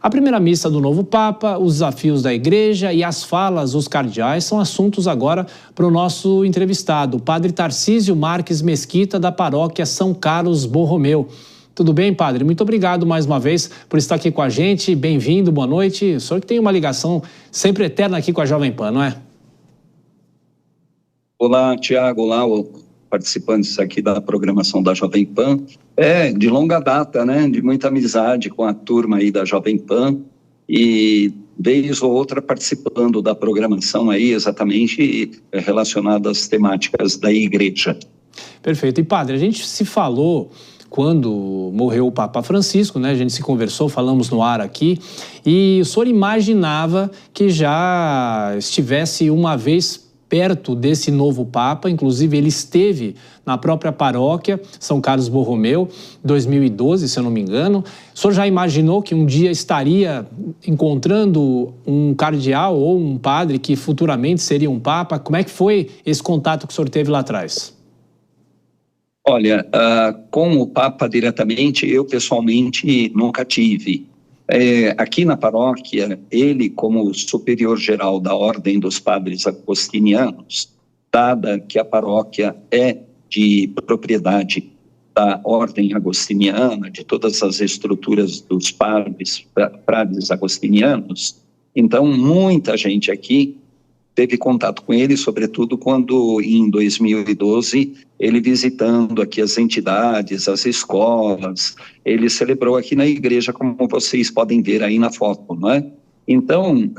A primeira missa do novo Papa, os desafios da Igreja e as falas dos cardeais são assuntos agora para o nosso entrevistado, o padre Tarcísio Marques Mesquita, da paróquia São Carlos Borromeu. Tudo bem, padre? Muito obrigado mais uma vez por estar aqui com a gente. Bem-vindo, boa noite. O senhor que tem uma ligação sempre eterna aqui com a Jovem Pan, não é? Olá, Tiago. Olá, participantes aqui da programação da Jovem Pan. De longa data, né? De muita amizade com a turma aí da Jovem Pan e vez ou outra participando da programação aí exatamente relacionada às temáticas da Igreja. Perfeito. E padre, a gente se falou quando morreu o Papa Francisco, né? A gente se conversou, falamos no ar aqui, e o senhor imaginava que já estivesse uma vez perto desse novo Papa, inclusive ele esteve na própria paróquia São Carlos Borromeu, 2012, se eu não me engano. O senhor já imaginou que um dia estaria encontrando um cardeal ou um padre que futuramente seria um Papa? Como é que foi esse contato que o senhor teve lá atrás? Olha, com o Papa diretamente, eu pessoalmente nunca tive. Aqui na paróquia, ele como superior geral da Ordem dos Padres Agostinianos, dada que a paróquia é de propriedade da Ordem Agostiniana, de todas as estruturas dos padres agostinianos, então muita gente aqui teve contato com ele, sobretudo quando em 2012, ele visitando aqui as entidades, as escolas, ele celebrou aqui na igreja, como vocês podem ver aí na foto, não é? Então,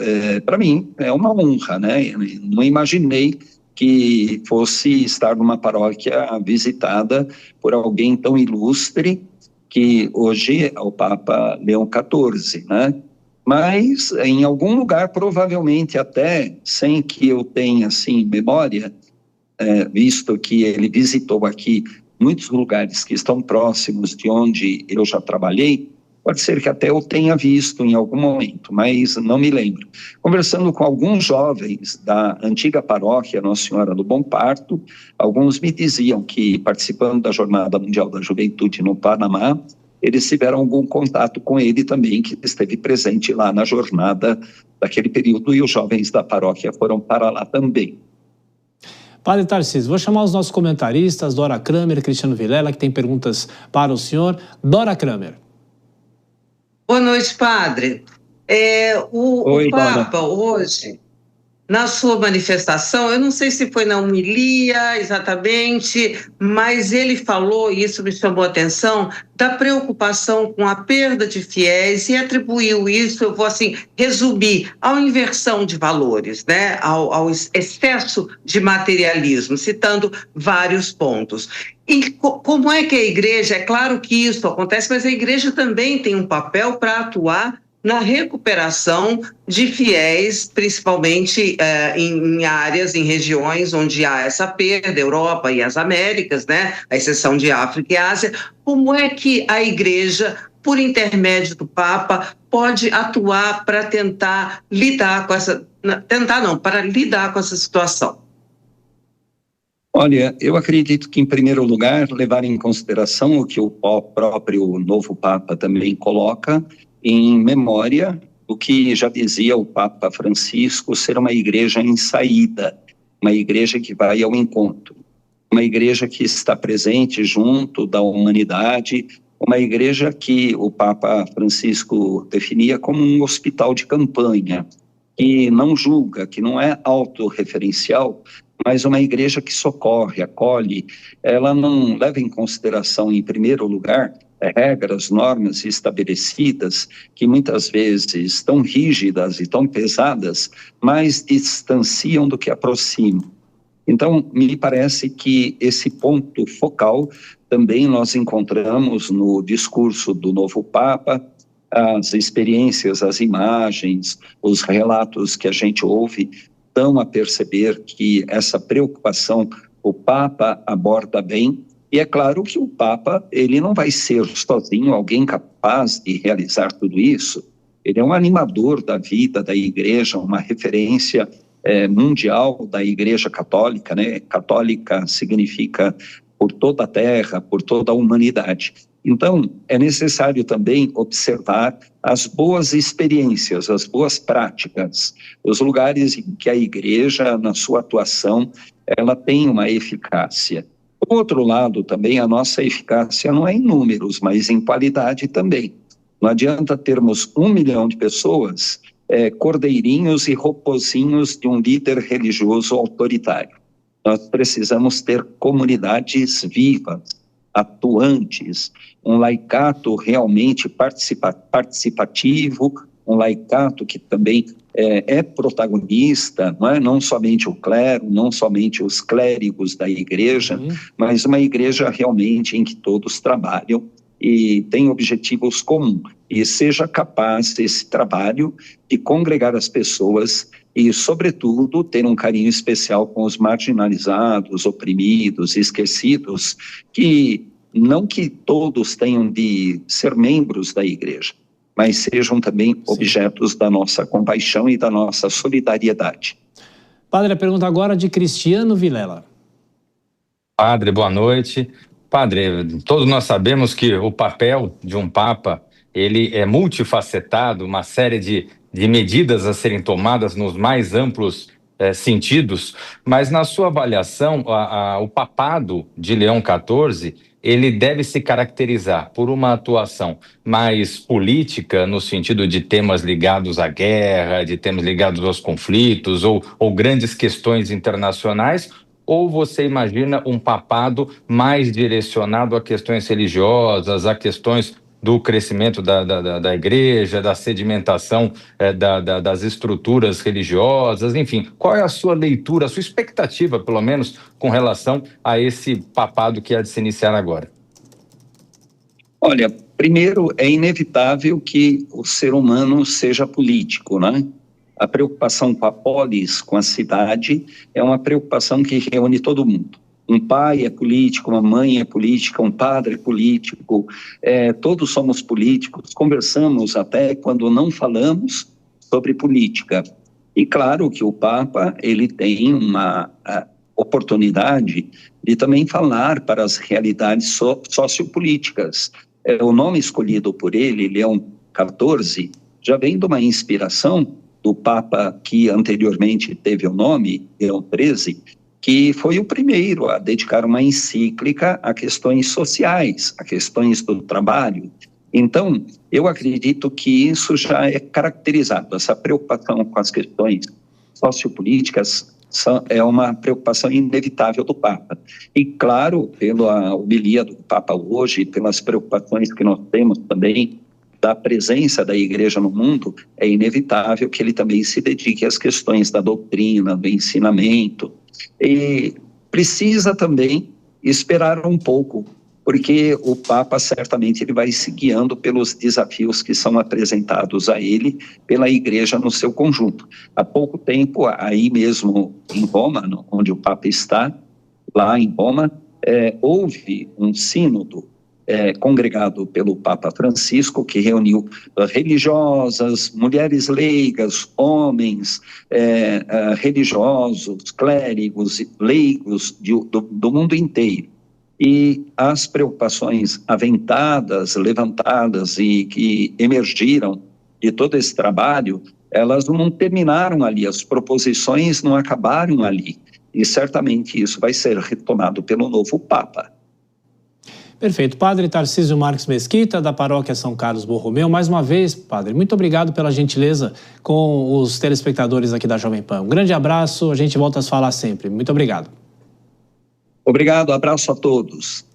para mim, é uma honra, né? Não imaginei que fosse estar numa paróquia visitada por alguém tão ilustre, que hoje é o Papa Leão XIV, né? Mas em algum lugar, provavelmente até, sem que eu tenha, assim, memória, visto que ele visitou aqui muitos lugares que estão próximos de onde eu já trabalhei, pode ser que até eu tenha visto em algum momento, mas não me lembro. Conversando com alguns jovens da antiga paróquia Nossa Senhora do Bom Parto, alguns me diziam que, participando da Jornada Mundial da Juventude no Panamá, eles tiveram algum contato com ele também, que esteve presente lá na jornada daquele período, e os jovens da paróquia foram para lá também. Padre Tarcísio, vou chamar os nossos comentaristas, Dora Kramer, Cristiano Vilela, que tem perguntas para o senhor. Dora Kramer. Boa noite, padre. Oi, o Papa, Dora. hoje, na sua manifestação, eu não sei se foi na homilia exatamente, mas ele falou, e isso me chamou a atenção, da preocupação com a perda de fiéis e atribuiu isso, eu vou assim, resumir, à inversão de valores, né? ao excesso de materialismo, citando vários pontos. E como é que a igreja, é claro que isso acontece, mas a igreja também tem um papel para atuar na recuperação de fiéis, principalmente em áreas, em regiões onde há essa perda, Europa e as Américas, né, a exceção de África e Ásia. Como é que a Igreja, por intermédio do Papa, pode atuar para tentar lidar com essa... para lidar com essa situação? Olha, eu acredito que, em primeiro lugar, levar em consideração o que o próprio novo Papa também coloca, em memória do que já dizia o Papa Francisco, ser uma igreja em saída, uma igreja que vai ao encontro, uma igreja que está presente junto da humanidade, uma igreja que o Papa Francisco definia como um hospital de campanha, que não julga, que não é autorreferencial, mas uma igreja que socorre, acolhe. Ela não leva em consideração, em primeiro lugar, regras, normas estabelecidas, que muitas vezes tão rígidas e tão pesadas, mais distanciam do que aproximam. Então, me parece que esse ponto focal também nós encontramos no discurso do novo Papa, as experiências, as imagens, os relatos que a gente ouve dão a perceber que essa preocupação o Papa aborda bem. E é claro que o Papa, ele não vai ser sozinho alguém capaz de realizar tudo isso. Ele é um animador da vida da igreja, uma referência mundial da igreja católica, né? Católica significa por toda a terra, por toda a humanidade. Então, é necessário também observar as boas experiências, as boas práticas, os lugares em que a igreja, na sua atuação, ela tem uma eficácia. Por outro lado, também a nossa eficácia não é em números, mas em qualidade também. Não adianta termos 1 milhão de pessoas, cordeirinhos e ropozinhos de um líder religioso autoritário. Nós precisamos ter comunidades vivas, atuantes, um laicato realmente participativo, um laicato que também é protagonista, não somente o clero, não somente os clérigos da igreja, mas uma igreja realmente em que todos trabalham e têm objetivos comuns, e seja capaz desse trabalho de congregar as pessoas e, sobretudo, ter um carinho especial com os marginalizados, oprimidos, esquecidos, que não que todos tenham de ser membros da igreja, mas sejam também objetos da nossa compaixão e da nossa solidariedade. Padre, a pergunta agora de Cristiano Vilela. Padre, boa noite. Padre, todos nós sabemos que o papel de um Papa, ele é multifacetado, uma série de medidas a serem tomadas nos mais amplos sentidos, mas na sua avaliação, o papado de Leão XIV, ele deve se caracterizar por uma atuação mais política, no sentido de temas ligados à guerra, de temas ligados aos conflitos ou grandes questões internacionais, ou você imagina um papado mais direcionado a questões religiosas, a questões do crescimento da igreja, da sedimentação das estruturas religiosas, enfim. Qual é a sua leitura, a sua expectativa, pelo menos, com relação a esse papado que há de se iniciar agora? Olha, primeiro, é inevitável que o ser humano seja político, né? A preocupação com a polis, com a cidade, é uma preocupação que reúne todo mundo. Um pai é político, uma mãe é política, um padre é político, todos somos políticos, conversamos até quando não falamos sobre política. E claro que o Papa, ele tem uma oportunidade de também falar para as realidades sociopolíticas. O nome escolhido por ele, Leão XIV, já vem de uma inspiração do Papa que anteriormente teve o nome, Leão XIII, que foi o primeiro a dedicar uma encíclica a questões sociais, a questões do trabalho. Então, eu acredito que isso já é caracterizado, essa preocupação com as questões sociopolíticas é uma preocupação inevitável do Papa. E, claro, pela homilia do Papa hoje, pelas preocupações que nós temos também da presença da igreja no mundo, é inevitável que ele também se dedique às questões da doutrina, do ensinamento. E precisa também esperar um pouco, porque o Papa certamente ele vai se guiando pelos desafios que são apresentados a ele pela igreja no seu conjunto. Há pouco tempo, aí mesmo em Roma, onde o Papa está, lá em Roma, houve um sínodo congregado pelo Papa Francisco, que reuniu religiosas, mulheres leigas, homens religiosos, clérigos, leigos do mundo inteiro. E as preocupações aventadas, levantadas e que emergiram de todo esse trabalho, elas não terminaram ali, as proposições não acabaram ali. E certamente isso vai ser retomado pelo novo Papa. Perfeito. Padre Tarcísio Marques Mesquita, da Paróquia São Carlos Borromeu. Mais uma vez, Padre, muito obrigado pela gentileza com os telespectadores aqui da Jovem Pan. Um grande abraço, a gente volta a se falar sempre. Muito obrigado. Obrigado, abraço a todos.